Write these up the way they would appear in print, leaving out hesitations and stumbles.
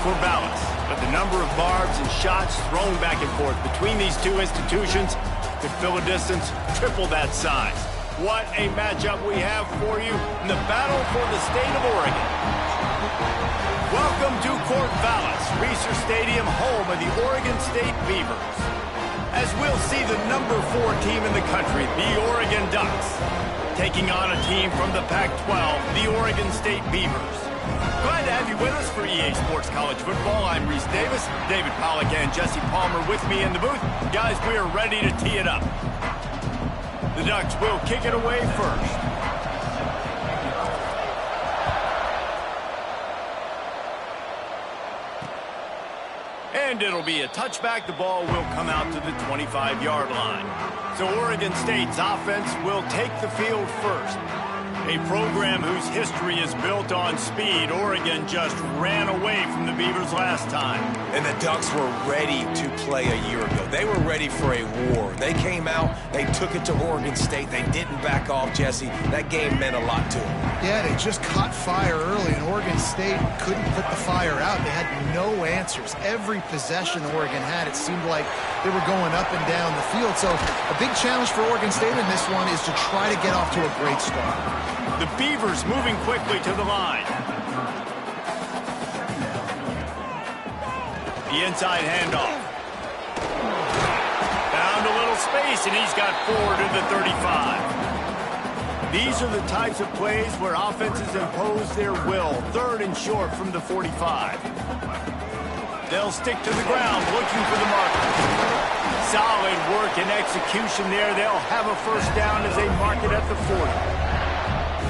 Corvallis, but the number of barbs and shots thrown back and forth between these two institutions could fill a distance triple that size. What a matchup we have for you in the battle for the state of Oregon. Welcome to Corvallis, Reser Stadium, home of the Oregon State Beavers. As we'll see the number 4 team in the country, the Oregon Ducks, taking on a team from the Pac-12, the Oregon State Beavers. Glad to have you with us for EA Sports College Football. I'm Reese Davis, David Pollack and Jesse Palmer with me in the booth. Guys, we are ready to tee it up. The Ducks will kick it away first. And it'll be a touchback. The ball will come out to the 25-yard line. So Oregon State's offense will take the field first. A program whose history is built on speed. Oregon just ran away from the Beavers last time. And the Ducks were ready to play a year ago. They were ready for a war. They came out, they took it to Oregon State. They didn't back off, Jesse. That game meant a lot to them. Yeah, they just caught fire early, and Oregon State couldn't put the fire out. They had no answers. Every possession Oregon had, it seemed like they were going up and down the field. So a big challenge for Oregon State in this one is to try to get off to a great start. The Beavers moving quickly to the line. The inside handoff. Found a little space, and he's got 4 to the 35. These are the types of plays where offenses impose their will. 3rd and short from the 45. They'll stick to the ground looking for the marker. Solid work and execution there. They'll have a first down as they mark it at the 40.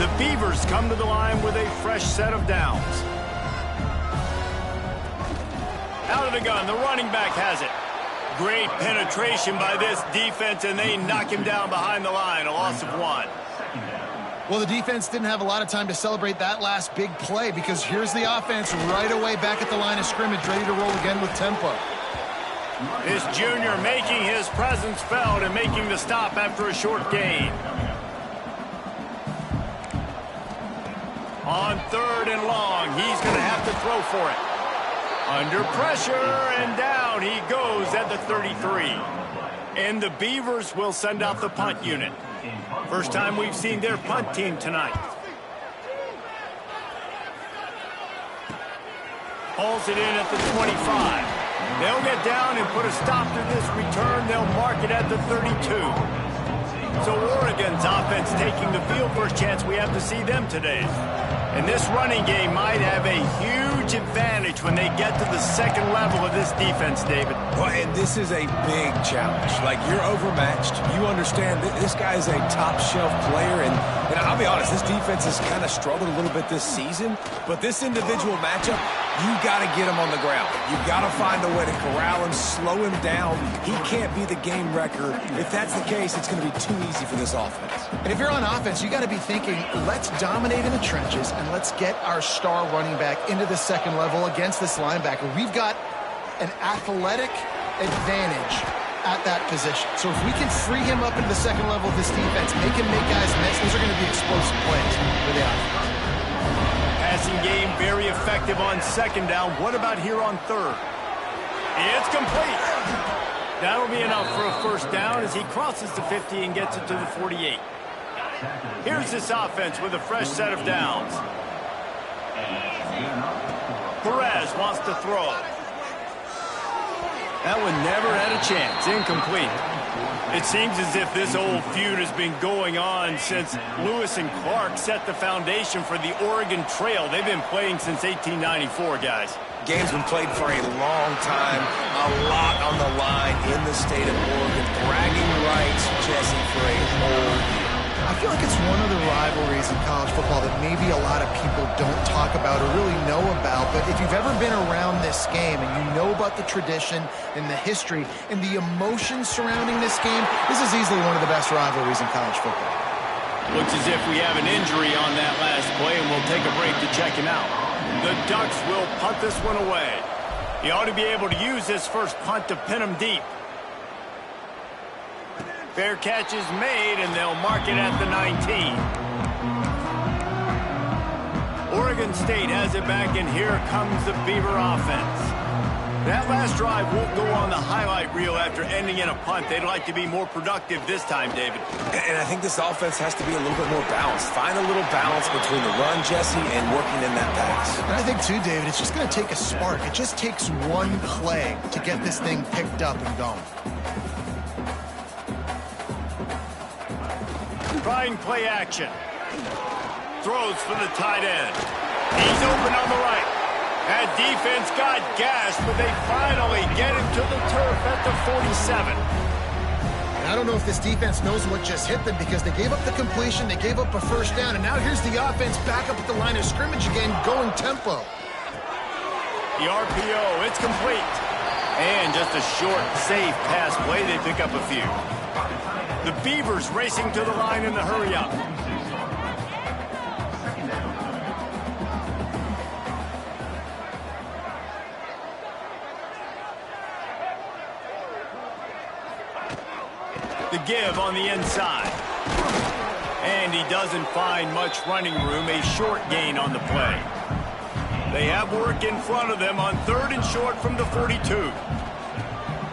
The Beavers come to the line with a fresh set of downs. Out of the gun, the running back has it. Great penetration by this defense, and they knock him down behind the line, a loss of 1. Well, the defense didn't have a lot of time to celebrate that last big play because here's the offense right away back at the line of scrimmage, ready to roll again with tempo. This junior making his presence felt and making the stop after a short gain. On 3rd and long, he's going to have to throw for it. Under pressure, and down he goes at the 33. And the Beavers will send out the punt unit. First time we've seen their punt team tonight. Hauls it in at the 25. They'll get down and put a stop to this return. They'll mark it at the 32. So Oregon's offense taking the field. First chance we have to see them today. And this running game might have a huge advantage when they get to the second level of this defense, David. Well, and this is a big challenge. Like, you're overmatched. You understand this guy is a top-shelf player. And I'll be honest, this defense has kind of struggled a little bit this season. But this individual matchup, you got to get him on the ground. You got to find a way to corral him, slow him down. He can't be the game wrecker. If that's the case, it's going to be too easy for this offense. And if you're on offense, you got to be thinking, let's dominate in the trenches and let's get our star running back into the second level against this linebacker. We've got an athletic advantage at that position. So if we can free him up into the second level of this defense, make him make guys miss, those are going to be explosive plays for the offense. Passing game very effective on 2nd down. What about here on 3rd? It's complete. That'll be enough for a first down as he crosses the 50 and gets it to the 48. Here's this offense with a fresh set of downs. Perez wants to throw. That one never had a chance. Incomplete. It seems as if this old feud has been going on since Lewis and Clark set the foundation for the Oregon Trail. They've been playing since 1894, guys. Game's been played for a long time, a lot on the line in the state of Oregon. Bragging rights, Jesse, for a whole year. I feel like it's one of the rivalries in college football that maybe a lot of people don't talk about or really know about. But if you've ever been around this game and you know about the tradition and the history and the emotions surrounding this game, this is easily one of the best rivalries in college football. Looks as if we have an injury on that last play, and we'll take a break to check him out. The Ducks will punt this one away. He ought to be able to use this first punt to pin him deep. Fair catch is made, and they'll mark it at the 19. Oregon State has it back, and here comes the Beaver offense. That last drive won't go on the highlight reel after ending in a punt. They'd like to be more productive this time, David. And I think this offense has to be a little bit more balanced. Find a little balance between the run, Jesse, and working in that pass. And I think, too, David, it's just going to take a spark. It just takes one play to get this thing picked up and going. Trying play action. Throws for the tight end. He's open on the right. That defense got gassed, but they finally get him to the turf at the 47. And I don't know if this defense knows what just hit them because they gave up the completion, they gave up a first down, and now here's the offense back up at the line of scrimmage again, going tempo. The RPO, it's complete. And just a short, safe pass play, they pick up a few. The Beavers racing to the line in the hurry-up. The give on the inside. And he doesn't find much running room, a short gain on the play. They have work in front of them on 3rd and short from the 42.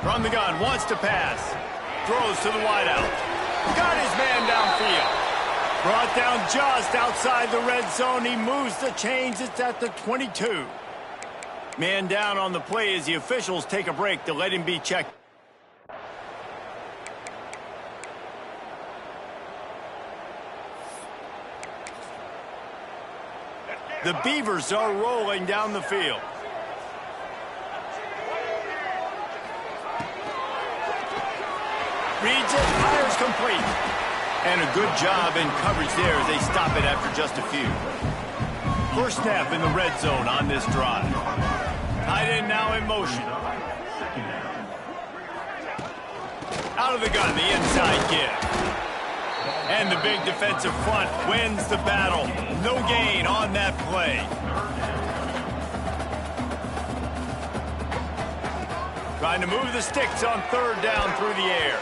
From the gun, wants to pass. Throws to the wideout. Got his man downfield. Brought down just outside the red zone. He moves the chains. It's at the 22. Man down on the play as the officials take a break to let him be checked. The Beavers are rolling down the field. Reads it, fires complete. And a good job in coverage there as they stop it after just a few. First snap in the red zone on this drive. Tight end now in motion. Out of the gun, the inside give. And the big defensive front wins the battle. No gain on that play. Trying to move the sticks on 3rd down through the air.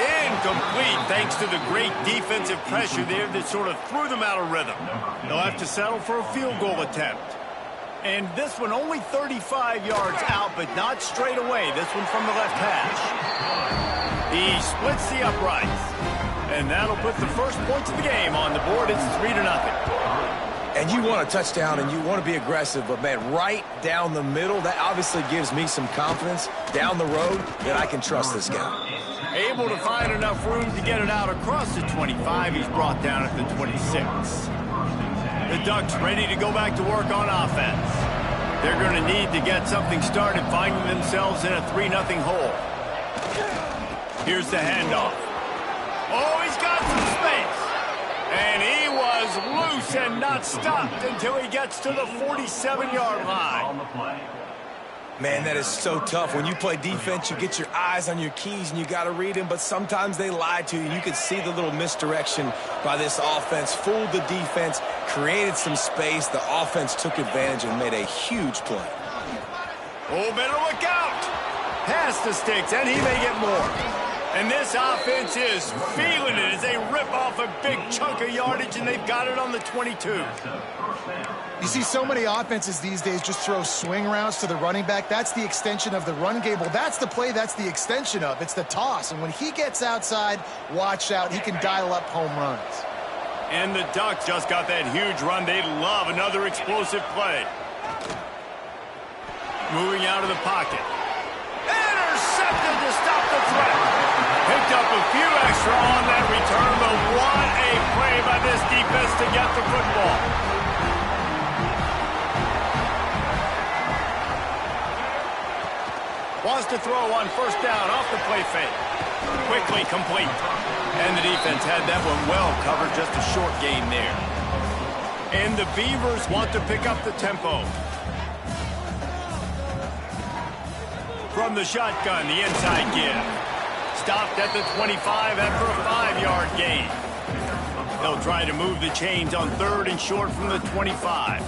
Incomplete thanks to the great defensive pressure there that sort of threw them out of rhythm. They'll have to settle for a field goal attempt. And this one only 35 yards out, but not straight away. This one from the left hash. He splits the uprights. And that'll put the first points of the game on the board. It's 3-0. And you want a touchdown and you want to be aggressive, but, man, right down the middle, that obviously gives me some confidence down the road that I can trust this guy. Able to find enough room to get it out across the 25. He's brought down at the 26. The Ducks ready to go back to work on offense. They're going to need to get something started, finding themselves in a 3-0 hole. Here's the handoff. Oh, he's got some space. And he was loose and not stopped until he gets to the 47-yard line. Man, that is so tough. When you play defense, you get your eyes on your keys and you got to read them, but sometimes they lie to you. You could see the little misdirection by this offense, fooled the defense, created some space. The offense took advantage and made a huge play. Oh, better look out. Past the sticks, and he may get more. And this offense is feeling it as they rip off a big chunk of yardage, and they've got it on the 22. You see so many offenses these days just throw swing routes to the running back. That's the extension of the run game. Well, that's the play that's the extension of. It's the toss. And when he gets outside, watch out. He can dial up home runs. And the Ducks just got that huge run. They love another explosive play. Moving out of the pocket. Intercepted to stop the threat. Picked up a few extra on that return, but what a play by this defense to get the football. Wants to throw on 1st down off the play fake. Quickly complete. And the defense had that one well covered, just a short gain there. And the Beavers want to pick up the tempo. From the shotgun, the inside give. Stopped at the 25 after a 5-yard gain. They'll try to move the chains on 3rd and short from the 25.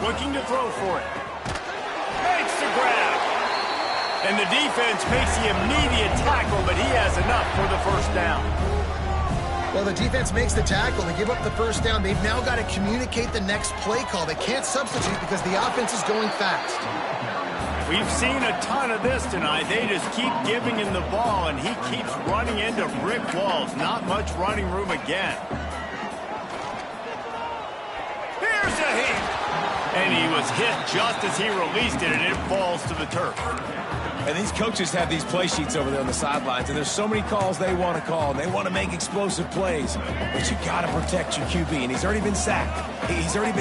Looking to throw for it. Makes the grab. And the defense makes the immediate tackle, but he has enough for the 1st down. Well, the defense makes the tackle. They give up the first down. They've now got to communicate the next play call. They can't substitute because the offense is going fast. We've seen a ton of this tonight. They just keep giving him the ball, and he keeps running into brick walls. Not much running room again. Here's a hit. And he was hit just as he released it, and it falls to the turf. And these coaches have these play sheets over there on the sidelines, and there's so many calls they want to call, and they want to make explosive plays. But you got to protect your QB, and he's already been sacked.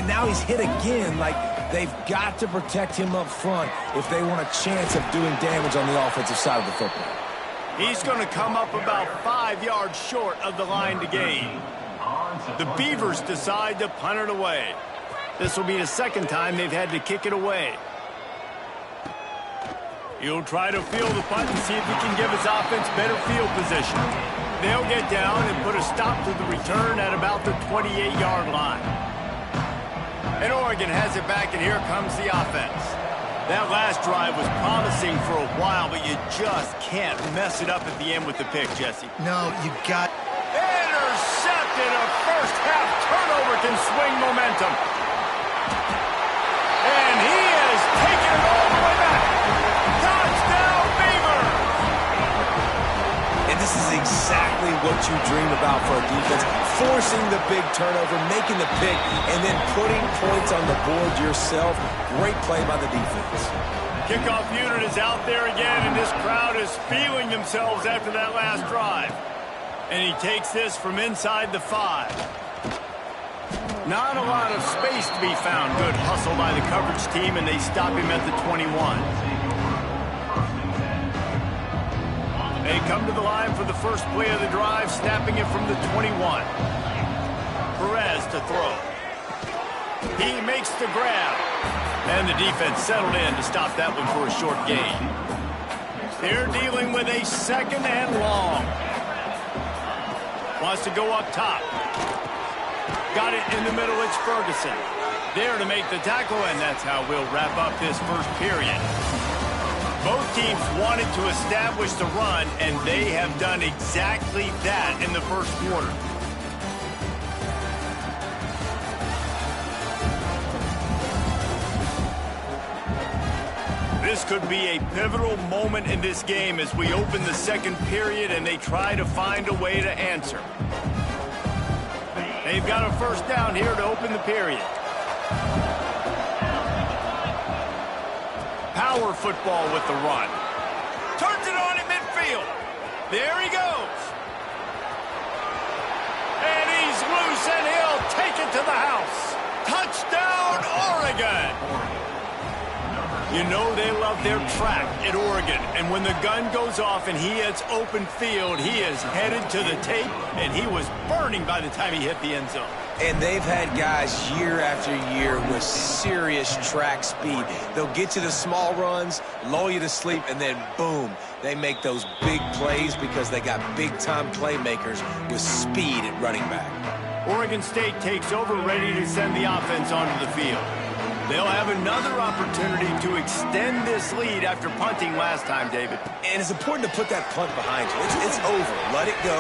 Now he's hit again. Like, they've got to protect him up front if they want a chance of doing damage on the offensive side of the football. He's going to come up about 5 yards short of the line to gain. The Beavers decide to punt it away. This will be the second time they've had to kick it away. He'll try to field the punt and see if he can give his offense better field position. They'll get down and put a stop to the return at about the 28-yard line. And Oregon has it back, and here comes the offense. That last drive was promising for a while, but you just can't mess it up at the end with the pick, Jesse. No, you got... Intercepted! A first-half turnover can swing momentum. And he has taken it all the way back. Touchdown, Beavers! And this is exactly what you dream about for a defense. Forcing the big turnover, making the pick, and then putting points on the board yourself. Great play by the defense. Kickoff unit is out there again, and this crowd is feeling themselves after that last drive. And he takes this from inside the 5. Not a lot of space to be found. Good hustle by the coverage team, and they stop him at the 21. They come to the line for the first play of the drive, snapping it from the 21. Perez to throw. He makes the grab. And the defense settled in to stop that one for a short gain. They're dealing with a second and long. Wants to go up top. Got it in the middle, it's Ferguson. There to make the tackle, and that's how we'll wrap up this first period. Both teams wanted to establish the run, and they have done exactly that in the first quarter. This could be a pivotal moment in this game as we open the second period and they try to find a way to answer. They've got a first down here to open the period. Power football with the run. Turns it on in midfield. There he goes. And he's loose, and he'll take it to the house. Touchdown, Oregon! You know they love their track at Oregon, and when the gun goes off and he hits open field, he is headed to the tape, and he was burning by the time he hit the end zone. And they've had guys year after year with serious track speed. They'll get you the small runs, lull you to sleep, and then boom, they make those big plays because they got big-time playmakers with speed at running back. Oregon State takes over, ready to send the offense onto the field. They'll have another opportunity to extend this lead after punting last time, David. And it's important to put that punt behind you. It's over. Let it go.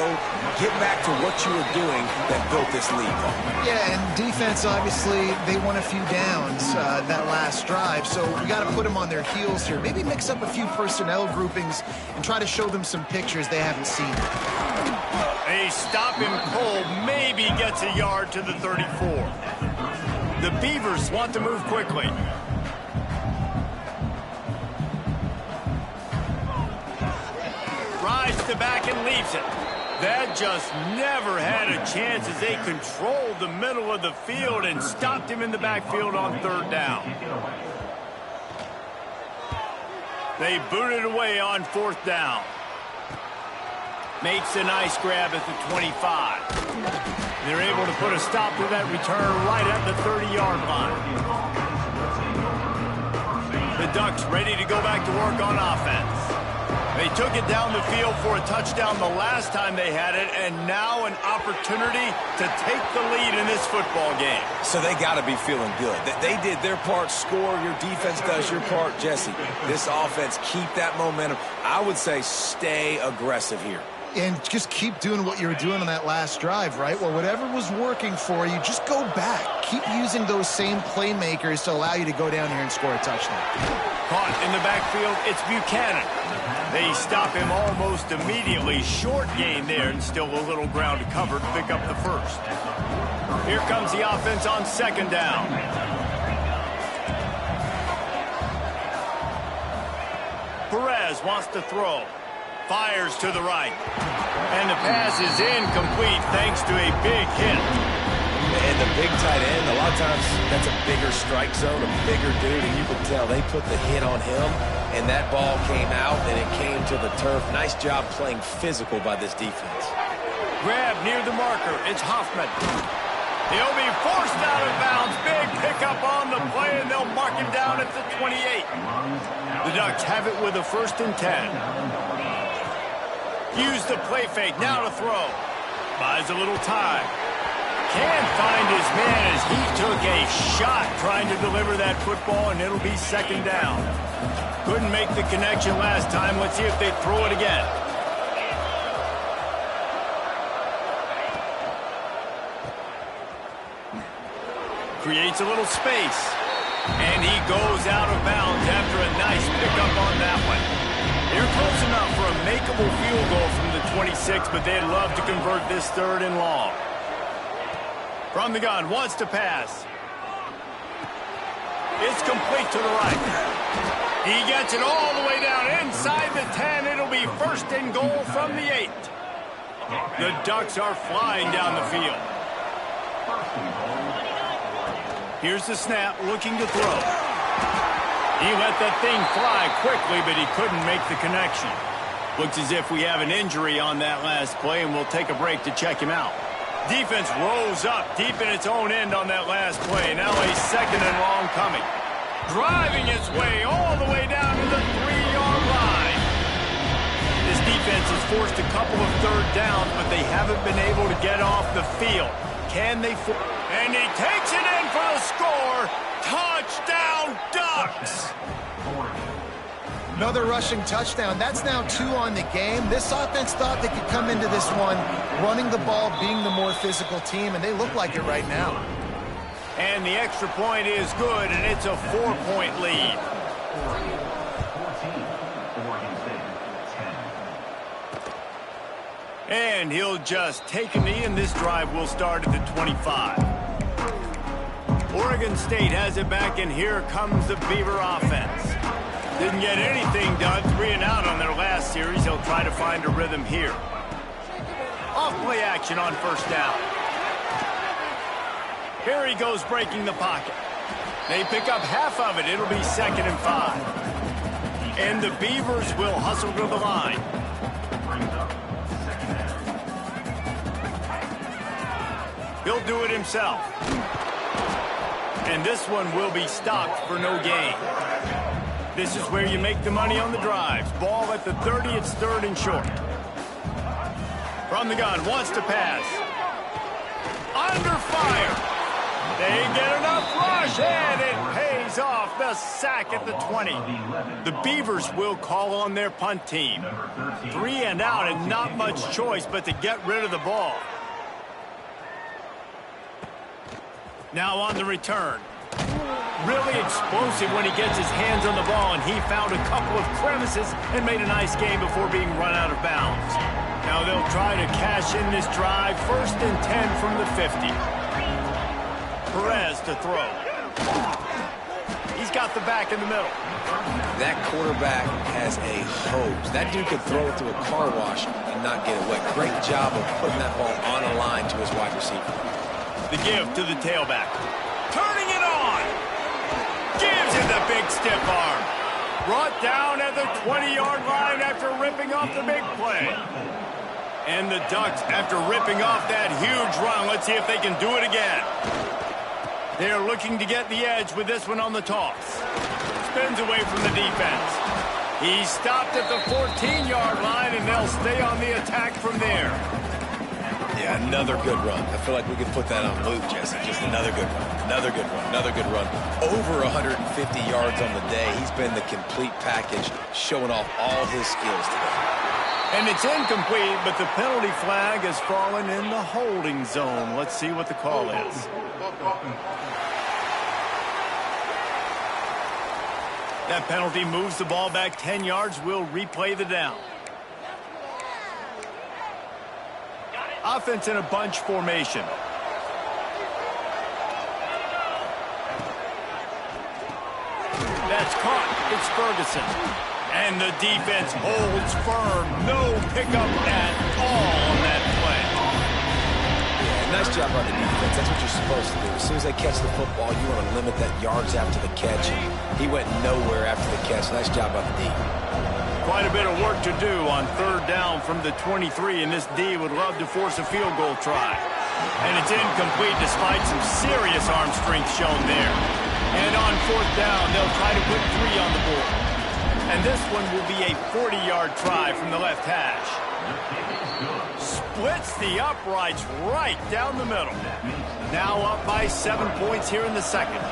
Get back to what you were doing that built this lead. Yeah, and defense, obviously, they won a few downs that last drive, so we got to put them on their heels here. Maybe mix up a few personnel groupings and try to show them some pictures they haven't seen. They stop him cold, maybe gets a yard to the 34. The Beavers want to move quickly. Rides the back and leaves it. That just never had a chance as they controlled the middle of the field and stopped him in the backfield on third down. They boot it away on fourth down. Makes a nice grab at the 25. They're able to put a stop to that return right at the 30-yard line. The Ducks ready to go back to work on offense. They took it down the field for a touchdown the last time they had it, and now an opportunity to take the lead in this football game. So they got to be feeling good. They did their part, score. Your defense does your part, Jesse. This offense, keep that momentum. I would say stay aggressive here. And just keep doing what you were doing on that last drive, right? Well, whatever was working for you, just go back. Keep using those same playmakers to allow you to go down here and score a touchdown. Caught in the backfield, it's Buchanan. They stop him almost immediately. Short gain there, and still a little ground to cover to pick up the first. Here comes the offense on second down. Perez wants to throw. Fires to the right. And the pass is incomplete thanks to a big hit. And the big tight end, a lot of times that's a bigger strike zone, a bigger dude, and you can tell they put the hit on him, and that ball came out, and it came to the turf. Nice job playing physical by this defense. Grab near the marker. It's Hoffman. He'll be forced out of bounds. Big pickup on the play, and they'll mark him down at the 28. The Ducks have it with a 1st and 10. Use the play fake, now to throw. Buys a little time. Can't find his man as he took a shot trying to deliver that football, and it'll be 2nd down. Couldn't make the connection last time. Let's see if they throw it again. Creates a little space. And he goes out of bounds after a nice pickup on that one. They're close enough for a makeable field goal from the 26, but they'd love to convert this 3rd and long. From the gun, wants to pass. It's complete to the right. He gets it all the way down inside the 10. It'll be 1st and goal from the 8. The Ducks are flying down the field. Here's the snap, looking to throw. He let that thing fly quickly, but he couldn't make the connection. Looks as if we have an injury on that last play, and we'll take a break to check him out. Defense rose up deep in its own end on that last play. Now a 2nd and long coming. Driving its way all the way down to the 3-yard line. This defense has forced a couple of 3rd downs, but they haven't been able to get off the field. Can they? And he takes it in for the score. Touchdown, Ducks! Another rushing touchdown. That's now 2 on the game. This offense thought they could come into this one running the ball, being the more physical team, and they look like it right now. And the extra point is good, and it's a 4-point lead. And he'll just take a knee, and this drive will start at the 25. Oregon State has it back, and here comes the Beaver offense. Didn't get anything done, 3 and out on their last series. He'll try to find a rhythm here. Off play action on 1st down. Here he goes breaking the pocket. They pick up half of it. It'll be 2nd and 5. And the Beavers will hustle to the line. He'll do it himself. And this one will be stopped for no gain. This is where you make the money on the drives. Ball at the 30, it's 3rd and short. From the gun, wants to pass. Under fire. They get enough rush, and it pays off. The sack at the 20. The Beavers will call on their punt team. 3 and out, and not much choice but to get rid of the ball. Now on the return. Really explosive when he gets his hands on the ball, and he found a couple of crevices and made a nice game before being run out of bounds. Now they'll try to cash in this drive. 1st and 10 from the 50. Perez to throw. He's got the back in the middle. That quarterback has a hose. That dude could throw it through a car wash and not get it wet. Great job of putting that ball on a line to his wide receiver. The give to the tailback. Turning it on. Gives him the big stiff arm. Brought down at the 20-yard line after ripping off the big play. And the Ducks, after ripping off that huge run, let's see if they can do it again. They're looking to get the edge with this one on the toss. Spins away from the defense. He stopped at the 14-yard line, and they'll stay on the attack from there. Yeah, another good run. I feel like we could put that on loop, Jesse. Just another good run, another good run, another good run. Over 150 yards on the day. He's been the complete package, showing off all his skills today. And it's incomplete, but the penalty flag has fallen in the holding zone. Let's see what the call is. That penalty moves the ball back 10 yards. We'll replay the down. Offense in a bunch formation. That's caught. It's Ferguson. And the defense holds firm. No pickup at all on that play. Yeah, nice job by the defense. That's what you're supposed to do. As soon as they catch the football, you want to limit that yards after the catch. He went nowhere after the catch. Nice job by the D. Quite a bit of work to do on third down from the 23, and this D would love to force a field goal try. And it's incomplete despite some serious arm strength shown there. And on fourth down, they'll try to put 3 on the board. And this one will be a 40-yard try from the left hash. Splits the uprights right down the middle. Now up by 7 points here in the second.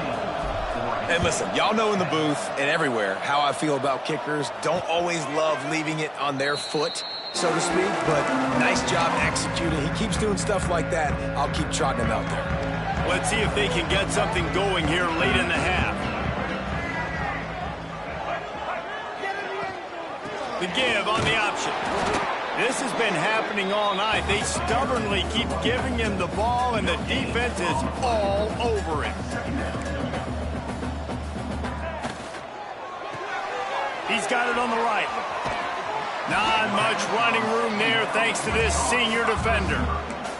And listen, y'all know in the booth and everywhere how I feel about kickers. Don't always love leaving it on their foot, so to speak, but nice job executing. He keeps doing stuff like that. I'll keep trotting him out there. Let's see if they can get something going here late in the half. The give on the option. This has been happening all night. They stubbornly keep giving him the ball, and the defense is all over it. He's got it on the right. Not much running room there thanks to this senior defender.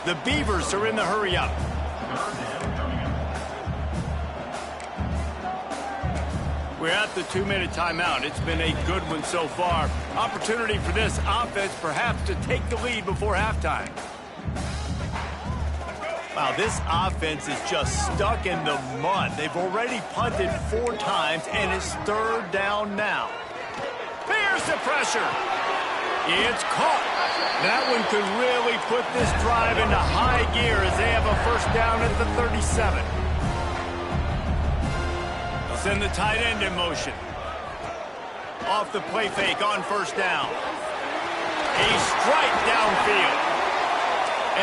The Beavers are in the hurry-up. We're at the 2-minute timeout. It's been a good one so far. Opportunity for this offense perhaps to take the lead before halftime. Wow, this offense is just stuck in the mud. They've already punted 4 times, and it's third down now. Here's the pressure. It's caught. That one could really put this drive into high gear as they have a first down at the 37. They'll send the tight end in motion. Off the play fake on first down. A strike downfield.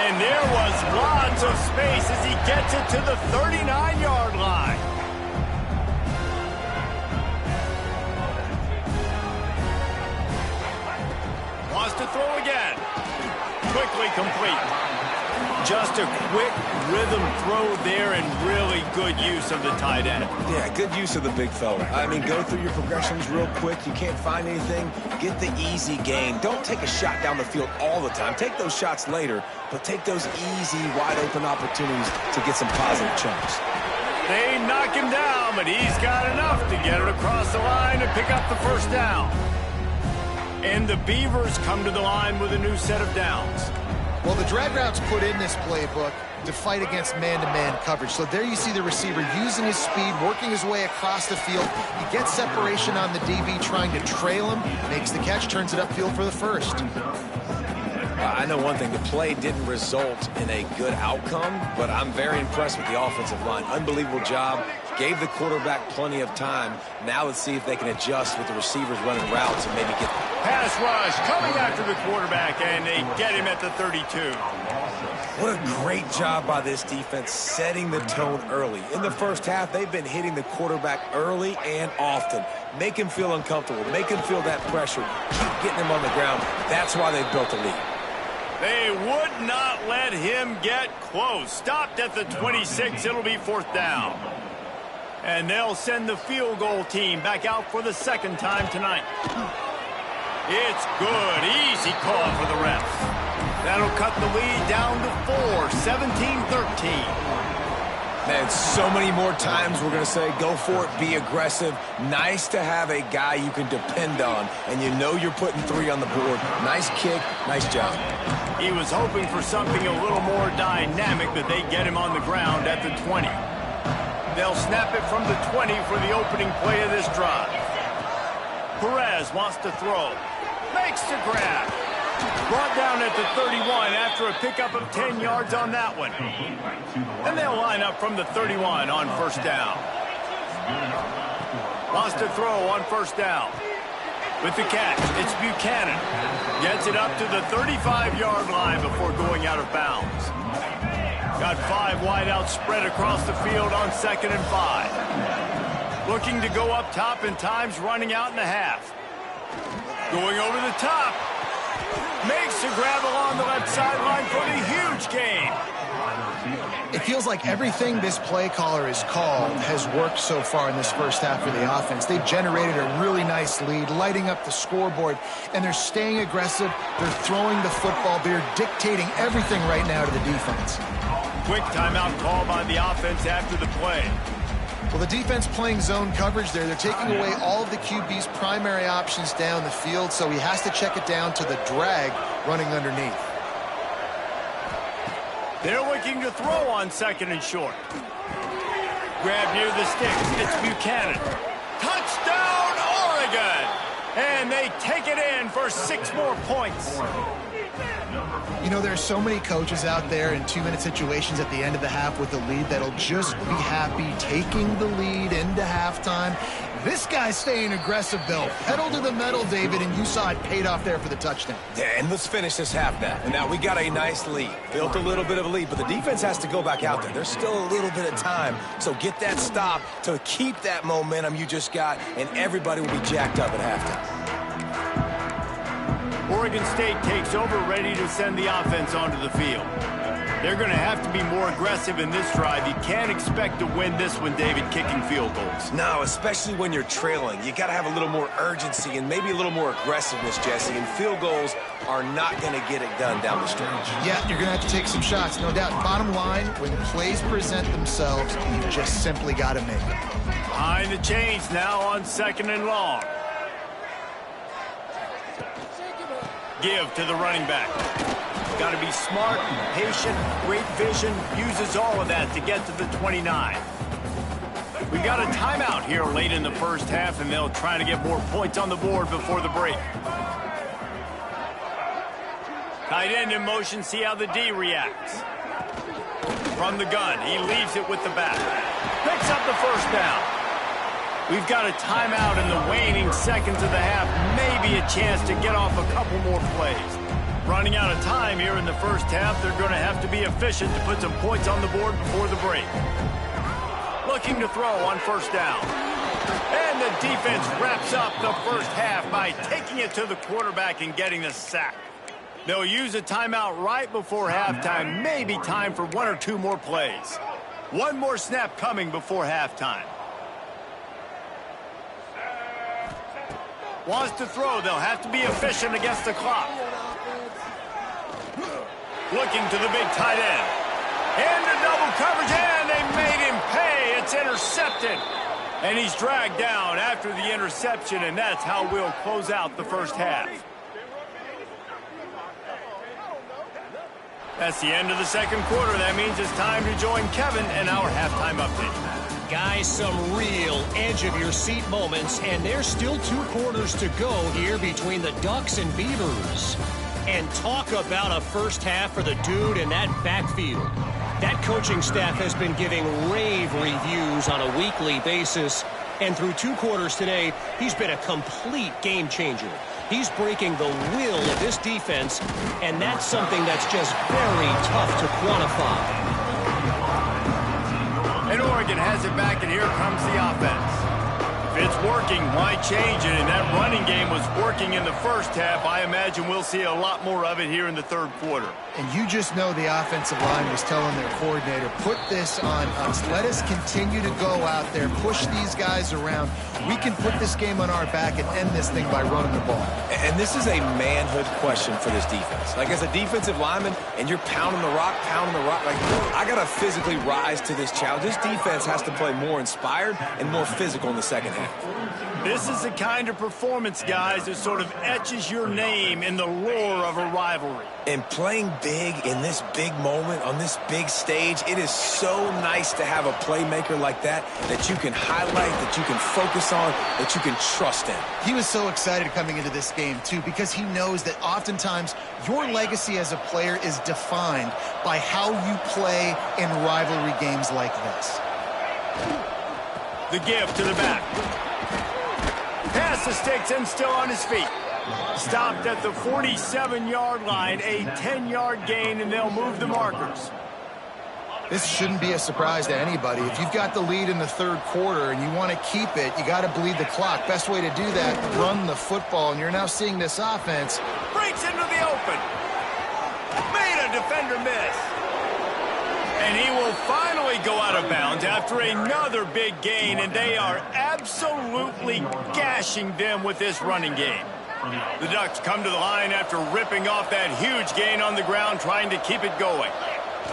And there was lots of space as he gets it to the 39-yard line. Wants to throw again. Quickly complete. Just a quick rhythm throw there and really good use of the tight end. Yeah, good use of the big fella. I mean, go through your progressions real quick. You can't find anything. Get the easy gain. Don't take a shot down the field all the time. Take those shots later, but take those easy, wide-open opportunities to get some positive chunks. They knock him down, but he's got enough to get it across the line and pick up the first down. And the Beavers come to the line with a new set of downs. Well, the drag routes put in this playbook to fight against man-to-man coverage. So there you see the receiver using his speed, working his way across the field. He gets separation on the DB, trying to trail him, makes the catch, turns it upfield for the first. I know one thing, the play didn't result in a good outcome, but I'm very impressed with the offensive line. Unbelievable job. Gave the quarterback plenty of time. Now let's see if they can adjust with the receivers running routes and maybe get... Pass rush coming after the quarterback, and they get him at the 32. What a great job by this defense setting the tone early. In the first half, they've been hitting the quarterback early and often. Make him feel uncomfortable. Make him feel that pressure. Keep getting him on the ground. That's why they've built a lead. They would not let him get close. Stopped at the 26. It'll be fourth down. And they'll send the field goal team back out for the second time tonight. It's good. Easy call for the refs. That'll cut the lead down to 4, 17-13. Man, so many more times we're going to say, go for it, be aggressive. Nice to have a guy you can depend on, and you know you're putting 3 on the board. Nice kick, nice job. He was hoping for something a little more dynamic, but they get him on the ground at the 20. They'll snap it from the 20 for the opening play of this drive. Perez wants to throw. Makes the grab. Brought down at the 31 after a pickup of 10 yards on that one. And they'll line up from the 31 on first down. Wants to throw on first down. With the catch, it's Buchanan. Gets it up to the 35-yard line before going out of bounds. Got 5 wideouts spread across the field on 2nd and 5. Looking to go up top in times, running out in the half. Going over the top. Makes the grab along the left sideline for the huge gain. It feels like everything this play caller has called has worked so far in this first half for the offense. They've generated a really nice lead, lighting up the scoreboard, and they're staying aggressive. They're throwing the football. They're dictating everything right now to the defense. Quick timeout call by the offense after the play. Well, the defense playing zone coverage there. They're taking away all of the QB's primary options down the field, so he has to check it down to the drag running underneath. They're looking to throw on 2nd and short. Grab near the sticks. It's Buchanan. Touchdown, Oregon! And they take it in for 6 more points. You know, there's so many coaches out there in 2-minute situations at the end of the half with the lead that'll just be happy taking the lead into halftime. This guy's staying aggressive, though. Pedal to the metal, David, and you saw it paid off there for the touchdown. Yeah, and let's finish this half now. And now we got a nice lead. Built a little bit of a lead, but the defense has to go back out there. There's still a little bit of time. So get that stop to keep that momentum you just got, and everybody will be jacked up at halftime. Oregon State takes over, ready to send the offense onto the field. They're going to have to be more aggressive in this drive. You can't expect to win this one, David, kicking field goals. No, especially when you're trailing. You got to have a little more urgency and maybe a little more aggressiveness, Jesse. And field goals are not going to get it done down the stretch. Yeah, you're going to have to take some shots, no doubt. Bottom line, when plays present themselves, you just simply got to make it. Behind the chains now on 2nd and long. Give to the running back. Got to be smart, patient, great vision, uses all of that to get to the 29. We got a timeout here late in the first half, and they'll try to get more points on the board before the break. Tight end in motion, see how the D reacts. From the gun, he leaves it with the back. Picks up the first down. We've got a timeout in the waning seconds of the half. Maybe a chance to get off a couple more plays. Running out of time here in the first half. They're going to have to be efficient to put some points on the board before the break. Looking to throw on first down. And the defense wraps up the first half by taking it to the quarterback and getting the sack. They'll use a timeout right before halftime. Maybe time for 1 or 2 more plays. One more snap coming before halftime. Wants to throw. They'll have to be efficient against the clock. Looking to the big tight end. Into double coverage, and they made him pay. It's intercepted. And he's dragged down after the interception, and that's how we'll close out the first half. That's the end of the second quarter. That means it's time to join Kevin and our halftime update. Guys, some real edge-of-your-seat moments, and there's still 2 quarters to go here between the Ducks and Beavers. And talk about a first half for the dude in that backfield. That coaching staff has been giving rave reviews on a weekly basis, and through 2 quarters today, he's been a complete game changer. He's breaking the will of this defense, and that's something that's just very tough to quantify. And Oregon has it back, and here comes the offense. If it's working, why change it? And that running game was working in the first half. I imagine we'll see a lot more of it here in the third quarter. And you just know the offensive line was telling their coordinator, put this on us. Let us continue to go out there, push these guys around. We can put this game on our back and end this thing by running the ball. And this is a manhood question for this defense. Like, as a defensive lineman, and you're pounding the rock, like, I got to physically rise to this challenge. This defense has to play more inspired and more physical in the second half. This is the kind of performance, guys, that sort of etches your name in the lore of a rivalry. And playing big in this big moment, on this big stage, it is so nice to have a playmaker like that you can highlight, that you can focus on, that you can trust in. He was so excited coming into this game, too, because he knows that oftentimes your legacy as a player is defined by how you play in rivalry games like this. The give to the back. Pass the sticks and still on his feet. Stopped at the 47-yard line, a 10-yard gain, and they'll move the markers. This shouldn't be a surprise to anybody. If you've got the lead in the third quarter and you want to keep it, you got to bleed the clock. Best way to do that, run the football. And you're now seeing this offense. Breaks into the open. Made a defender miss. And he will finally go out of bounds after another big gain, and they are absolutely gashing them with this running game. The Ducks come to the line after ripping off that huge gain on the ground, trying to keep it going.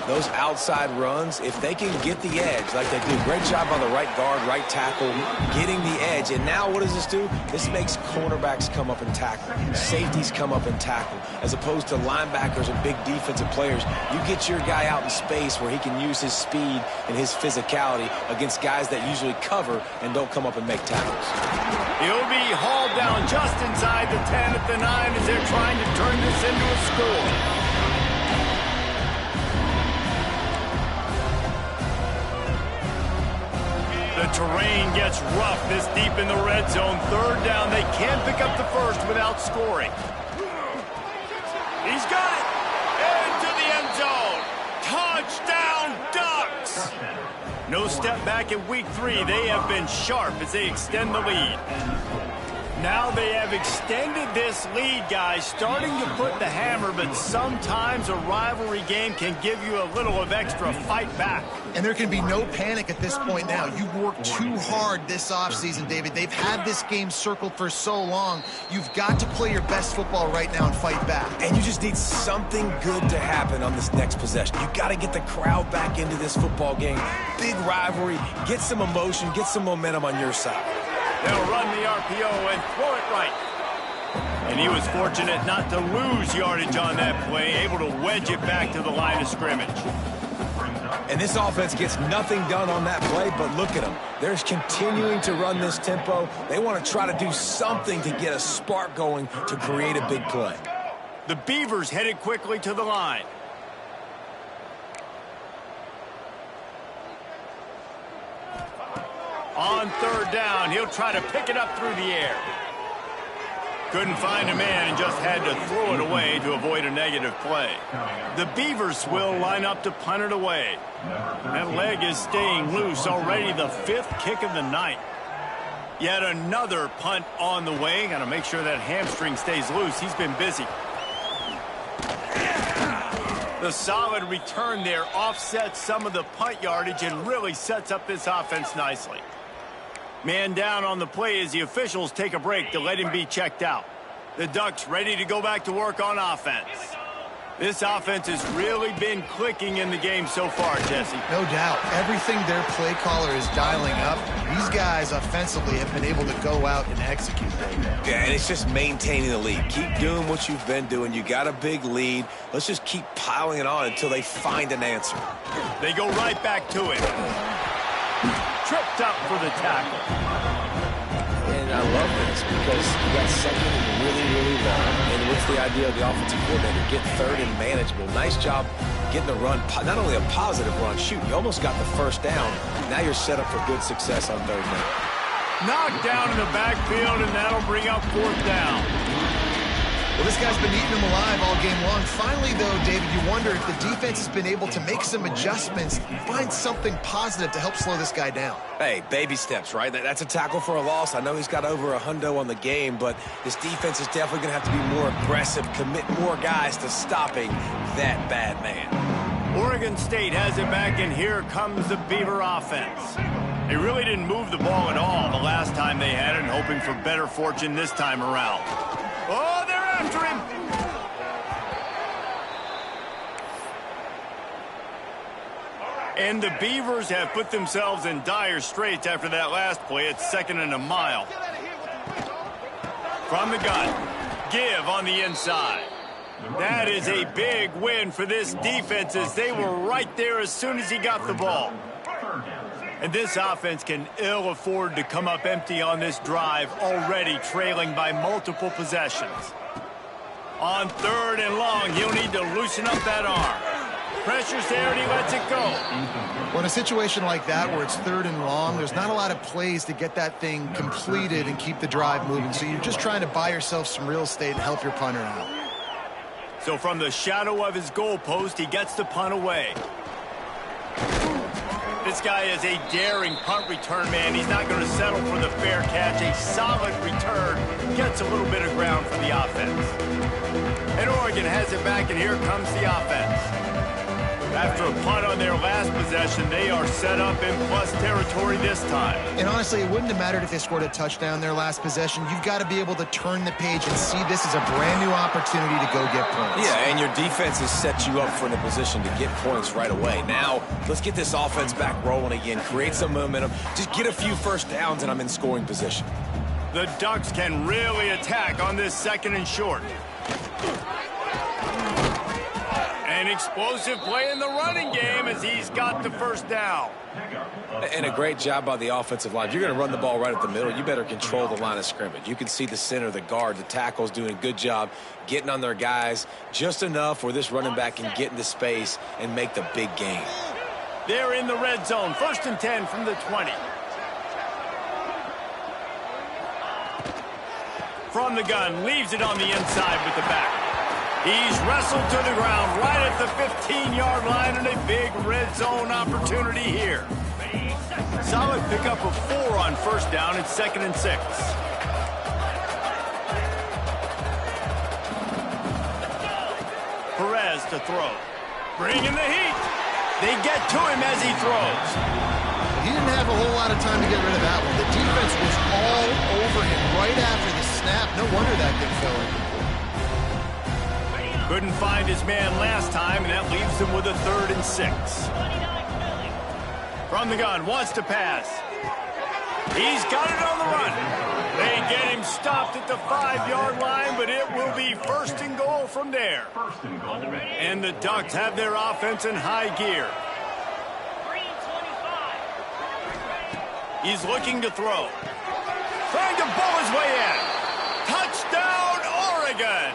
Those outside runs, if they can get the edge like they do, great job on the right guard, right tackle, getting the edge. And now what does this do? This makes cornerbacks come up and tackle, safeties come up and tackle, as opposed to linebackers and big defensive players. You get your guy out in space where he can use his speed and his physicality against guys that usually cover and don't come up and make tackles. He'll be hauled down just inside the 10 at the 9 as they're trying to turn this into a score. The terrain gets rough this deep in the red zone. Third down, they can't pick up the first without scoring. He's got it! Into the end zone! Touchdown, Ducks! No step back in week 3. They have been sharp as they extend the lead. Now they have extended this lead, guys, starting to put the hammer, but sometimes a rivalry game can give you a little of extra fight back. And there can be no panic at this point now. You've worked too hard this offseason, David. They've had this game circled for so long. You've got to play your best football right now and fight back. And you just need something good to happen on this next possession. You got to get the crowd back into this football game. Big rivalry. Get some emotion. Get some momentum on your side. They'll run the RPO and throw it right. And he was fortunate not to lose yardage on that play, able to wedge it back to the line of scrimmage. And this offense gets nothing done on that play, but look at them. They're continuing to run this tempo. They want to try to do something to get a spark going to create a big play. The Beavers headed quickly to the line. On third down, he'll try to pick it up through the air. Couldn't find a man and just had to throw it away to avoid a negative play. The Beavers will line up to punt it away. That leg is staying loose, already the 5th kick of the night. Yet another punt on the way. Got to make sure that hamstring stays loose. He's been busy. The solid return there offsets some of the punt yardage and really sets up this offense nicely. Man down on the play as the officials take a break to let him be checked out. The Ducks ready to go back to work on offense. This offense has really been clicking in the game so far, Jesse. No doubt. Everything their play caller is dialing up, these guys offensively have been able to go out and execute. Yeah, and it's just maintaining the lead. Keep doing what you've been doing. You got a big lead. Let's just keep piling it on until they find an answer. They go right back to it. Tripped up for the tackle. And I love this because you got second and really long. And what's the idea of the offensive coordinator? Get third and manageable. Nice job getting the run. Not only a positive run, shoot, you almost got the first down. Now you're set up for good success on third down. Knocked down in the backfield, and that'll bring up 4th down. Well, this guy's been eating them alive all game long. Finally, though, David, you wonder if the defense has been able to make some adjustments, find something positive to help slow this guy down. Hey, baby steps, right? That's a tackle for a loss. I know he's got over $100 on the game, but this defense is definitely going to have to be more aggressive, commit more guys to stopping that bad man. Oregon State has it back, and here comes the Beaver offense. They really didn't move the ball at all the last time they had it, hoping for better fortune this time around. Oh, they're after him. And the Beavers have put themselves in dire straits after that last play. It's 2nd and a mile. From the gun, give on the inside. That is a big win for this defense as they were right there as soon as he got the ball. And this offense can ill afford to come up empty on this drive, already trailing by multiple possessions. On 3rd and long, he'll need to loosen up that arm. Pressure's there, and he lets it go. Well, in a situation like that where it's 3rd and long, there's not a lot of plays to get that thing completed and keep the drive moving. So you're just trying to buy yourself some real estate and help your punter out. So from the shadow of his goalpost, he gets the punt away. This guy is a daring punt return man. He's not going to settle for the fair catch. A solid return gets a little bit of ground for the offense. And Oregon has it back, and here comes the offense. After a punt on their last possession, they are set up in plus territory this time. And honestly, it wouldn't have mattered if they scored a touchdown their last possession. You've got to be able to turn the page and see this as a brand new opportunity to go get points. Yeah, and your defense has set you up for in a position to get points right away. Now, let's get this offense back rolling again, create some momentum, just get a few first downs, and I'm in scoring position. The Ducks can really attack on this 2nd and short. An explosive play in the running game as he's got the first down. And a great job by the offensive line. If you're going to run the ball right at the middle, you better control the line of scrimmage. You can see the center, the guard, the tackles doing a good job getting on their guys just enough where this running back can get into space and make the big game. They're in the red zone. 1st and 10 from the 20. From the gun, leaves it on the inside with the back. He's wrestled to the ground right at the 15-yard line, and a big red zone opportunity here. Solid pickup of 4 on 1st down. It's 2nd and 6. Perez to throw. Bringing the heat. They get to him as he throws. He didn't have a whole lot of time to get rid of that one. The defense was all over him right after the snap. No wonder that thing fell in. Couldn't find his man last time, and that leaves him with a 3rd and 6. From the gun, wants to pass. He's got it on the run. They get him stopped at the 5-yard line, but it will be 1st and goal from there. And the Ducks have their offense in high gear. He's looking to throw. Trying to bowl his way in. Touchdown, Oregon!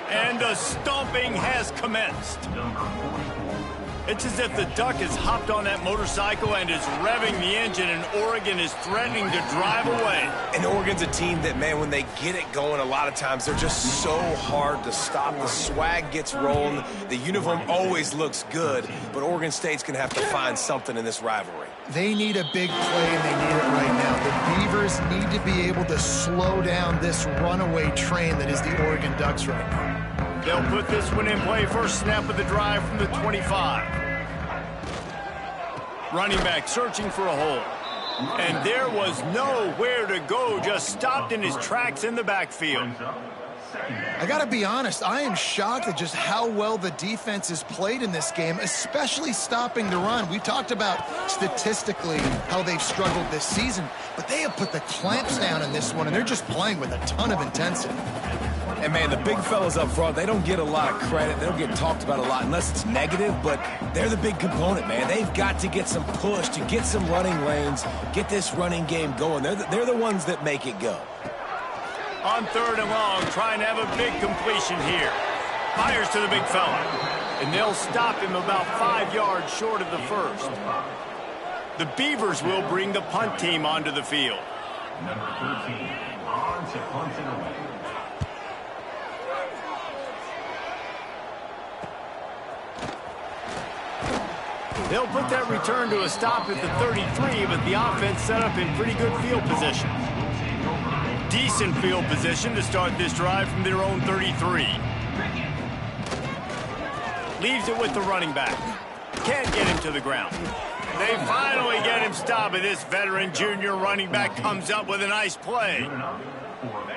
And the stomping has commenced. It's as if the Duck has hopped on that motorcycle and is revving the engine, and Oregon is threatening to drive away. And Oregon's a team that, man, when they get it going, a lot of times they're just so hard to stop. The swag gets rolling. The uniform always looks good, but Oregon State's going to have to find something in this rivalry. They need a big play, and they need it right now. The Beavers need to be able to slow down this runaway train that is the Oregon Ducks right now. They'll put this one in play. First snap of the drive from the 25. Running back searching for a hole. And there was nowhere to go, just stopped in his tracks in the backfield. I got to be honest, I am shocked at just how well the defense has played in this game, especially stopping the run. We talked about statistically how they've struggled this season, but they have put the clamps down in this one, and they're just playing with a ton of intensity. And, man, the big fellas up front, they don't get a lot of credit. They don't get talked about a lot unless it's negative, but they're the big component, man. They've got to get some push, to get some running lanes, get this running game going. They're the ones that make it go. On 3rd and long, trying to have a big completion here. Fires to the big fella. And they'll stop him about 5 yards short of the first. The Beavers will bring the punt team onto the field. Number 13, on to punt it away. They'll put that return to a stop at the 33, but the offense set up in pretty good field position. Decent field position to start this drive from their own 33. Leaves it with the running back. Can't get him to the ground. They finally get him stopped, and this veteran junior running back comes up with a nice play.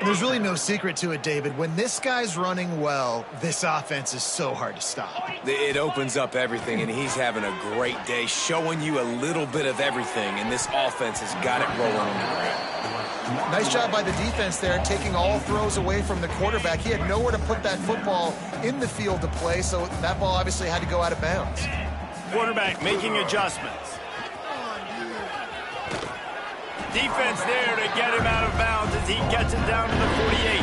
There's really no secret to it, David. When this guy's running well, this offense is so hard to stop. It opens up everything, and he's having a great day, showing you a little bit of everything, and this offense has got it rolling on the ground. Nice job by the defense there, taking all throws away from the quarterback. He had nowhere to put that football in the field to play, so that ball obviously had to go out of bounds. Quarterback making adjustments. Defense there to get him out of bounds as he gets it down to the 48.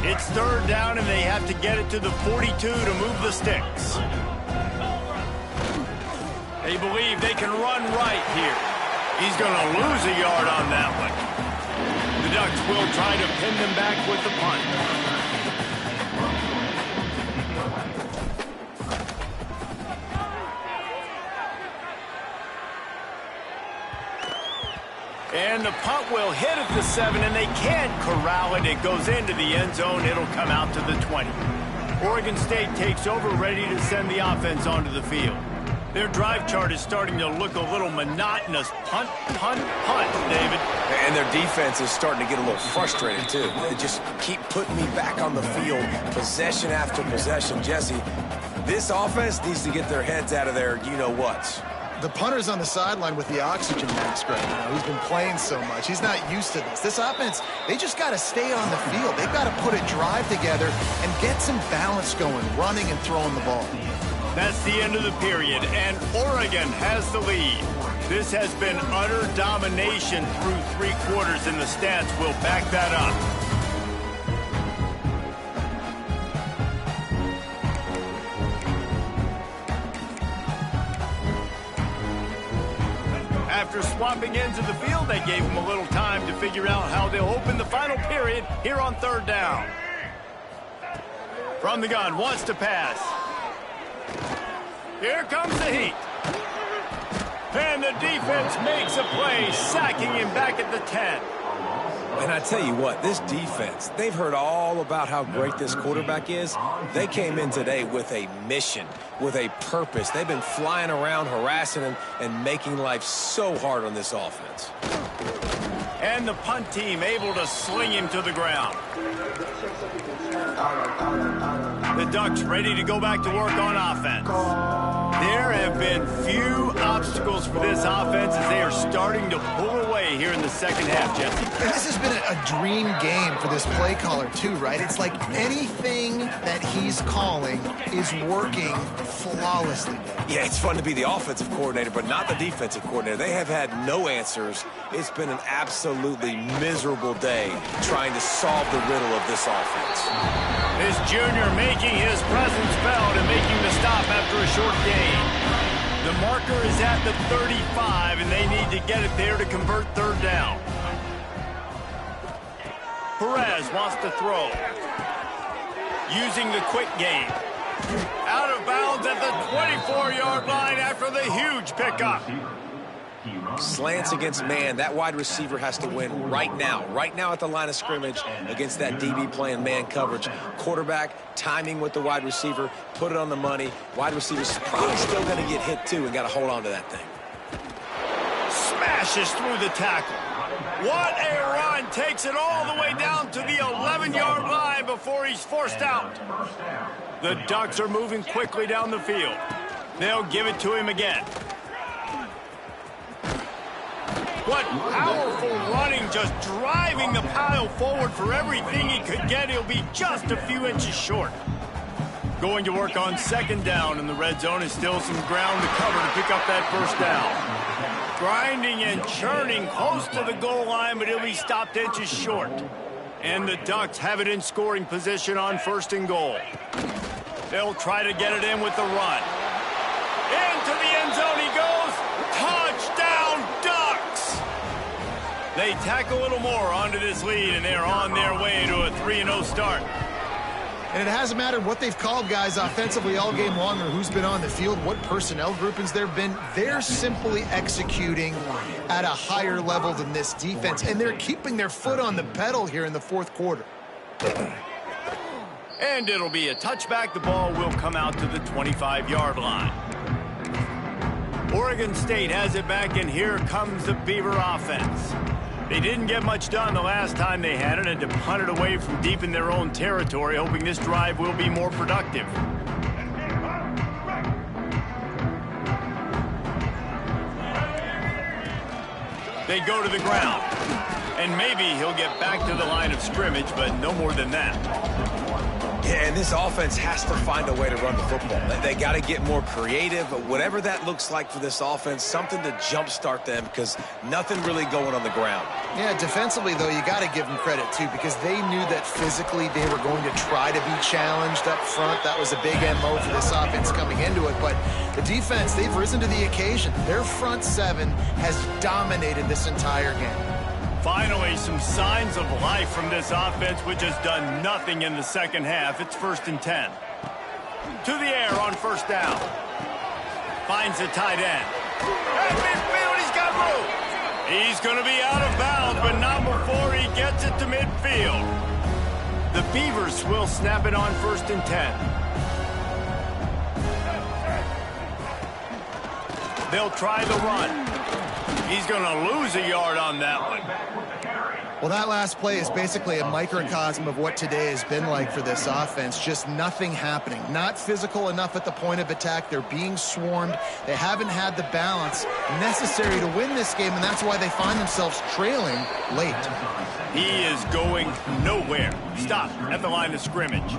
It's third down, and they have to get it to the 42 to move the sticks. They believe they can run right here. He's going to lose a yard on that one. The Ducks will try to pin them back with the punt. And the punt will hit at the 7, and they can't corral it. It goes into the end zone. It'll come out to the 20. Oregon State takes over, ready to send the offense onto the field. Their drive chart is starting to look a little monotonous. Punt, punt, punt, David. And their defense is starting to get a little frustrated, too. They just keep putting me back on the field, possession after possession. Jesse, this offense needs to get their heads out of their you-know-whats. The punter's on the sideline with the oxygen mask right now. He's been playing so much. He's not used to this. This offense, they just got to stay on the field. They've got to put a drive together and get some balance going, running and throwing the ball. That's the end of the period, and Oregon has the lead. This has been utter domination through 3 quarters, and the stats will back that up. After swapping ends of the field, they gave them a little time to figure out how they'll open the final period here on third down. From the gun, wants to pass. Here comes the heat. And the defense makes a play, sacking him back at the 10. And I tell you what, this defense, they've heard all about how great this quarterback is. They came in today with a mission, with a purpose. They've been flying around, harassing him, and making life so hard on this offense. And the punt team able to sling him to the ground. The Ducks ready to go back to work on offense. There have been few obstacles for this offense as they are starting to pull away here in the second half, Jesse. And this has been a dream game for this play caller, too, right? It's like anything that he's calling is working flawlessly. Yeah, it's fun to be the offensive coordinator, but not the defensive coordinator. They have had no answers. It's been an absolutely miserable day trying to solve the riddle of this offense. This junior making his presence felt and making the stop after a short gain. The marker is at the 35, and they need to get it there to convert third down. Perez wants to throw. Using the quick game. Out of bounds at the 24-yard line after the huge pickup. Slants against man. That wide receiver has to win right now at the line of scrimmage against that DB playing man coverage. Quarterback, timing with the wide receiver, put it on the money. Wide receiver's probably still going to get hit too and got to hold on to that thing. Smashes through the tackle. What a run. Takes it all the way down to the 11-yard line before he's forced out. The Ducks are moving quickly down the field. They'll give it to him again. What powerful running, just driving the pile forward for everything he could get. He'll be just a few inches short. Going to work on second down in the red zone is still some ground to cover to pick up that first down. Grinding and churning close to the goal line, but he'll be stopped inches short. And the Ducks have it in scoring position on first and goal. They'll try to get it in with the run. Into the end zone he goes. Touchdown, Ducks! They tack a little more onto this lead, and they're on their way to a 3-0 start. And it hasn't mattered what they've called guys offensively all game long or who's been on the field, what personnel groupings there have been. They're simply executing at a higher level than this defense, and they're keeping their foot on the pedal here in the fourth quarter. And it'll be a touchback. The ball will come out to the 25-yard line. Oregon State has it back, and here comes the Beaver offense. They didn't get much done the last time they had it, and to punt it away from deep in their own territory, hoping this drive will be more productive. They go to the ground, and maybe he'll get back to the line of scrimmage, but no more than that. Yeah, and this offense has to find a way to run the football. They got to get more creative, whatever that looks like for this offense, something to jumpstart them because nothing really going on the ground. Yeah, defensively, though, you got to give them credit, too, because they knew that physically they were going to try to be challenged up front. That was a big MO for this offense coming into it. But the defense, they've risen to the occasion. Their front seven has dominated this entire game. Finally, some signs of life from this offense, which has done nothing in the second half. It's 1st and 10. To the air on 1st down. Finds the tight end. At midfield, he's got room. He's going to be out of bounds, but not before he gets it to midfield. The Beavers will snap it on 1st and 10. They'll try the run. He's going to lose a yard on that one. Well, that last play is basically a microcosm of what today has been like for this offense. Just nothing happening. Not physical enough at the point of attack. They're being swarmed. They haven't had the balance necessary to win this game, and that's why they find themselves trailing late. He is going nowhere. Stop at the line of scrimmage.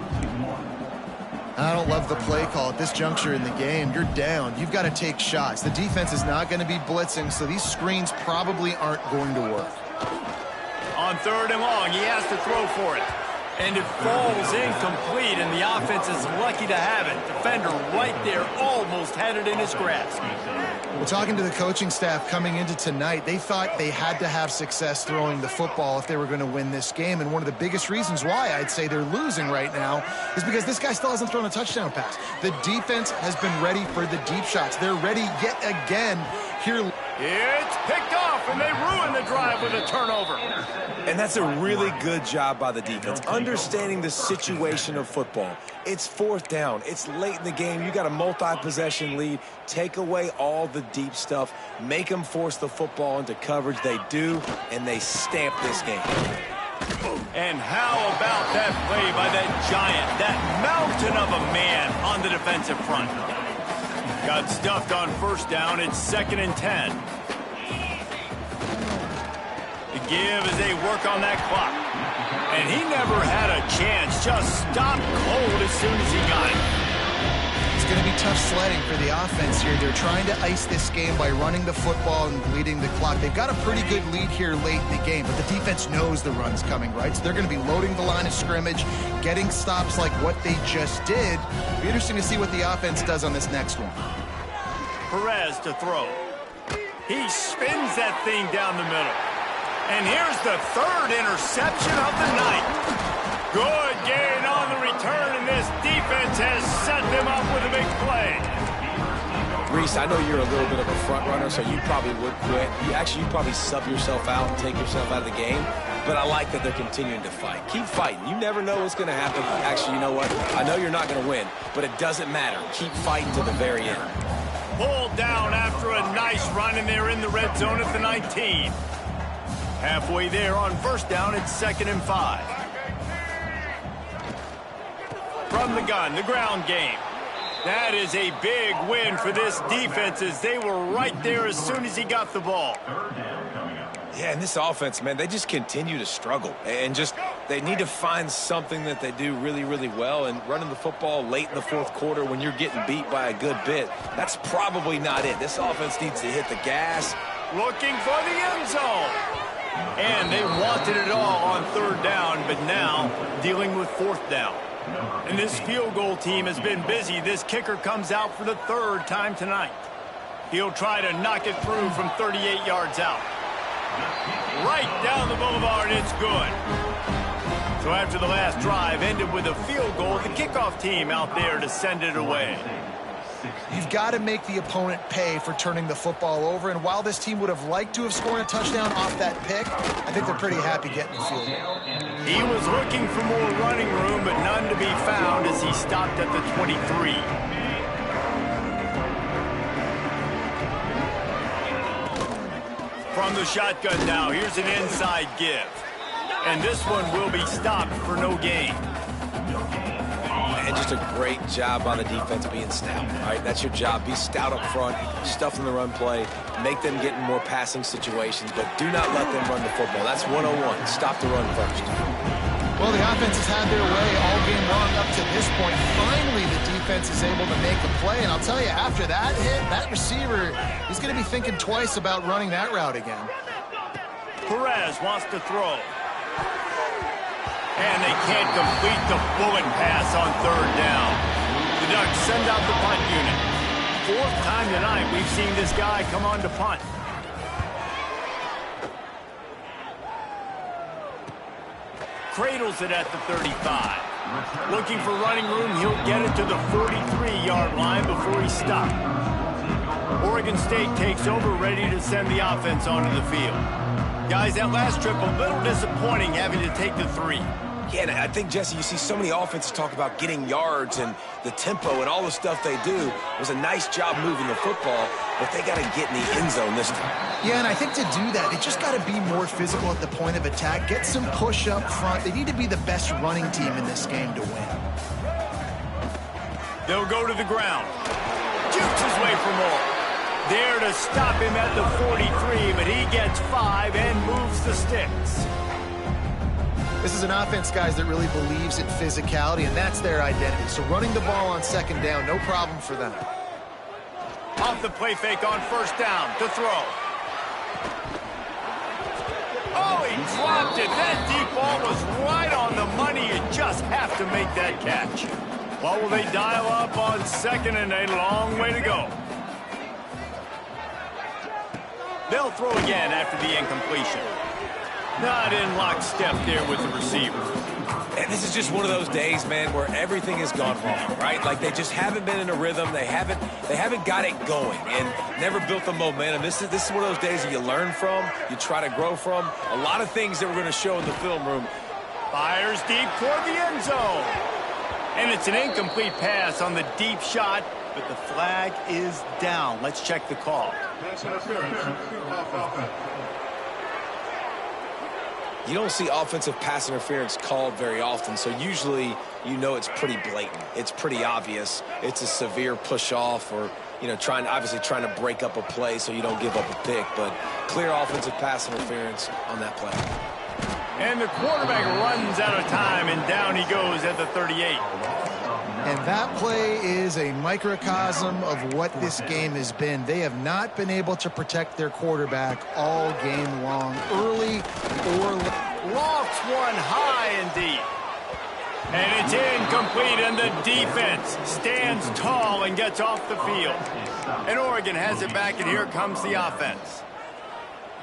I don't love the play call at this juncture in the game. You're down. You've got to take shots. The defense is not going to be blitzing, so these screens probably aren't going to work. On 3rd and long, he has to throw for it. And it falls incomplete, and the offense is lucky to have it. Defender right there almost had it in his grasp. Well, talking to the coaching staff coming into tonight, they thought they had to have success throwing the football if they were going to win this game. And one of the biggest reasons why I'd say they're losing right now is because this guy still hasn't thrown a touchdown pass. The defense has been ready for the deep shots. They're ready yet again here. It's picked off, and they ruin the drive with a turnover. And that's a really good job by the defense, understanding the situation of football. It's 4th down. It's late in the game. You got a multi-possession lead. Take away all the deep stuff. Make them force the football into coverage. They do, and they stamp this game. And how about that play by that giant, that mountain of a man on the defensive front? Got stuffed on 1st down. It's 2nd and 10. The give as they work on that clock. And he never had a chance. Just stopped cold as soon as he got it. It's going to be tough sledding for the offense here. They're trying to ice this game by running the football and bleeding the clock. They've got a pretty good lead here late in the game, but the defense knows the run's coming, right? So they're going to be loading the line of scrimmage, getting stops like what they just did. It'll be interesting to see what the offense does on this next one. Perez to throw. He spins that thing down the middle. And here's the 3rd interception of the night. Good gain on the return, and this defense has set them up with a big play. Reese, I know you're a little bit of a front runner, so you probably would quit. You'd probably sub yourself out and take yourself out of the game. But I like that they're continuing to fight. Keep fighting. You never know what's going to happen. Actually, you know what? I know you're not going to win, but it doesn't matter. Keep fighting to the very end. Pulled down after a nice run, and they're in the red zone at the 19. Halfway there on 1st down, it's 2nd and 5. From the gun, the ground game. That is a big win for this defense as they were right there as soon as he got the ball. Yeah, and this offense, man, they just continue to struggle. And they need to find something that they do really, really well. And running the football late in the 4th quarter when you're getting beat by a good bit, that's probably not it. This offense needs to hit the gas. Looking for the end zone. And they wanted it all on 3rd down, but now dealing with 4th down. And this field goal team has been busy. This kicker comes out for the 3rd time tonight. He'll try to knock it through from 38 yards out. Right down the boulevard, it's good. So after the last drive ended with a field goal, the kickoff team out there to send it away. You've got to make the opponent pay for turning the football over, and while this team would have liked to have scored a touchdown off that pick, I think they're pretty happy getting the field goal. He was looking for more running room, but none to be found as he stopped at the 23. From the shotgun now, here's an inside give. And this one will be stopped for no gain. And just a great job by the defense being stout. All right, that's your job. Be stout up front, stuff in the run play, make them get in more passing situations, but do not let them run the football. That's 101. Stop the run first. Well, the offense has had their way all game long up to this point. Finally, the defense is able to make a play. And I'll tell you, after that hit, that receiver, he's going to be thinking twice about running that route again. Perez wants to throw. And they can't complete the bullet pass on third down. The Ducks send out the punt unit. Fourth time tonight we've seen this guy come on to punt. Cradles it at the 35. Looking for running room, he'll get it to the 43-yard line before he's stopped. Oregon State takes over, ready to send the offense onto the field. Guys, that last trip, a little disappointing having to take the 3. Yeah, and I think, Jesse, you see so many offenses talk about getting yards and the tempo and all the stuff they do. It was a nice job moving the football, but they got to get in the end zone this time. Yeah, and I think to do that, they just got to be more physical at the point of attack, get some push up front. They need to be the best running team in this game to win. They'll go to the ground. Jukes his way for more. There to stop him at the 43, but he gets 5 and moves the sticks. This is an offense, guys, that really believes in physicality, and that's their identity. So running the ball on second down, no problem for them. Off the play fake on first down to throw. Oh, he dropped it. That deep ball was right on the money. You just have to make that catch. What will they dial up on second and a long way to go? They'll throw again after the incompletion. Not in lockstep there with the receiver. And this is just one of those days, man, where everything has gone wrong, right? Like they just haven't been in a rhythm. They haven't got it going and never built the momentum. This is one of those days that you learn from, you try to grow from. A lot of things that we're going to show in the film room. Fires deep toward the end zone. And it's an incomplete pass on the deep shot, but the flag is down. Let's check the call. You don't see offensive pass interference called very often, so usually you know it's pretty blatant. It's pretty obvious. It's a severe push-off or, you know, obviously trying to break up a play so you don't give up a pick, but clear offensive pass interference on that play. And the quarterback runs out of time, and down he goes at the 38. And that play is a microcosm of what this game has been. They have not been able to protect their quarterback all game long, early or late. Lofts one high and deep. And it's incomplete, and the defense stands tall and gets off the field. And Oregon has it back, and here comes the offense.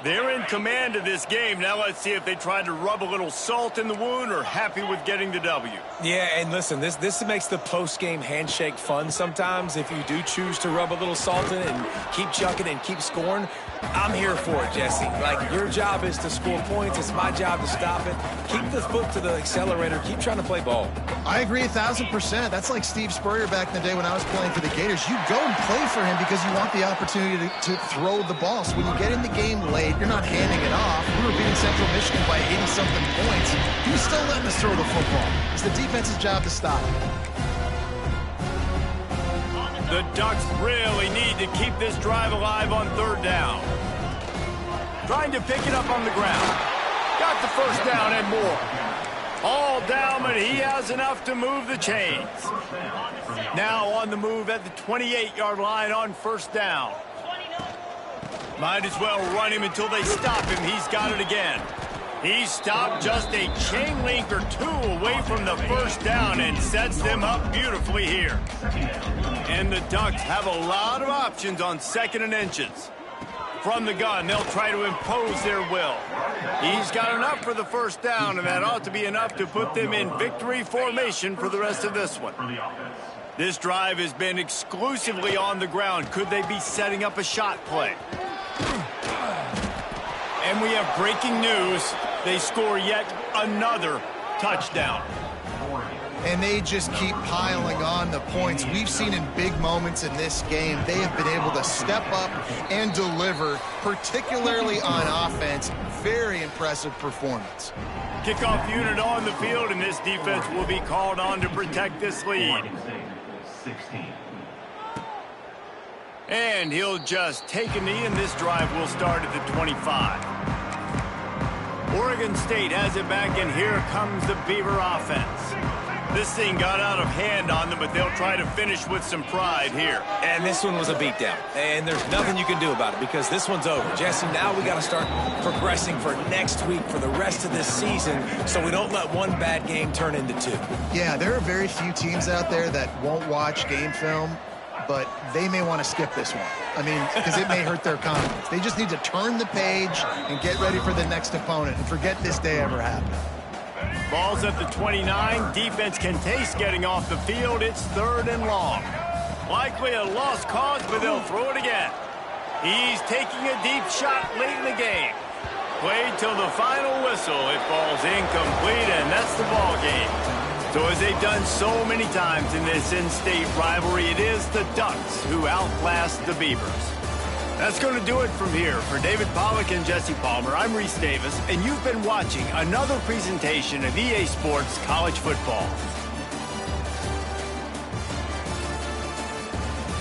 They're in command of this game. Now let's see if they try to rub a little salt in the wound or happy with getting the W. Yeah, and listen, this makes the post-game handshake fun sometimes. If you do choose to rub a little salt in it and keep chucking and keep scoring, I'm here for it, Jesse. Like, your job is to score points. It's my job to stop it. Keep the foot to the accelerator. Keep trying to play ball. I agree 1,000%. That's like Steve Spurrier back in the day when I was playing for the Gators. You go and play for him because you want the opportunity to throw the ball. So when you get in the game late, you're not handing it off. We were beating Central Michigan by 80-something points. He's still letting us throw the football. It's the defense's job to stop it. The Ducks really need to keep this drive alive on third down. Trying to pick it up on the ground. Got the first down and more. All down, but he has enough to move the chains. Now on the move at the 28-yard line on first down. Might as well run him until they stop him. He's got it again. He stopped just a chain link or two away from the first down and sets them up beautifully here. And the Ducks have a lot of options on second and inches. From the gun, they'll try to impose their will. He's got enough for the first down, and that ought to be enough to put them in victory formation for the rest of this one. This drive has been exclusively on the ground. Could they be setting up a shot play? And we have breaking news. They score yet another touchdown. And they just keep piling on the points. We've seen in big moments in this game, they have been able to step up and deliver, particularly on offense. Very impressive performance. Kickoff unit on the field, and this defense will be called on to protect this lead. And he'll just take a knee, and this drive will start at the 25. Oregon State has it back, and here comes the Beaver offense. This thing got out of hand on them, but they'll try to finish with some pride here. And this one was a beatdown, and there's nothing you can do about it because this one's over. Jesse, now we got to start progressing for next week, for the rest of this season, so we don't let one bad game turn into two. Yeah, there are very few teams out there that won't watch game film, but they may want to skip this one. I mean, because it may hurt their confidence. They just need to turn the page and get ready for the next opponent and forget this day ever happened. Ball's at the 29. Defense can taste getting off the field. It's 3rd and long. Likely a lost cause, but they'll throw it again. He's taking a deep shot late in the game. Played till the final whistle. It falls incomplete, and that's the ball game. So as they've done so many times in this in-state rivalry, it is the Ducks who outlast the Beavers. That's going to do it from here. For David Pollack and Jesse Palmer, I'm Reese Davis, and you've been watching another presentation of EA Sports College Football.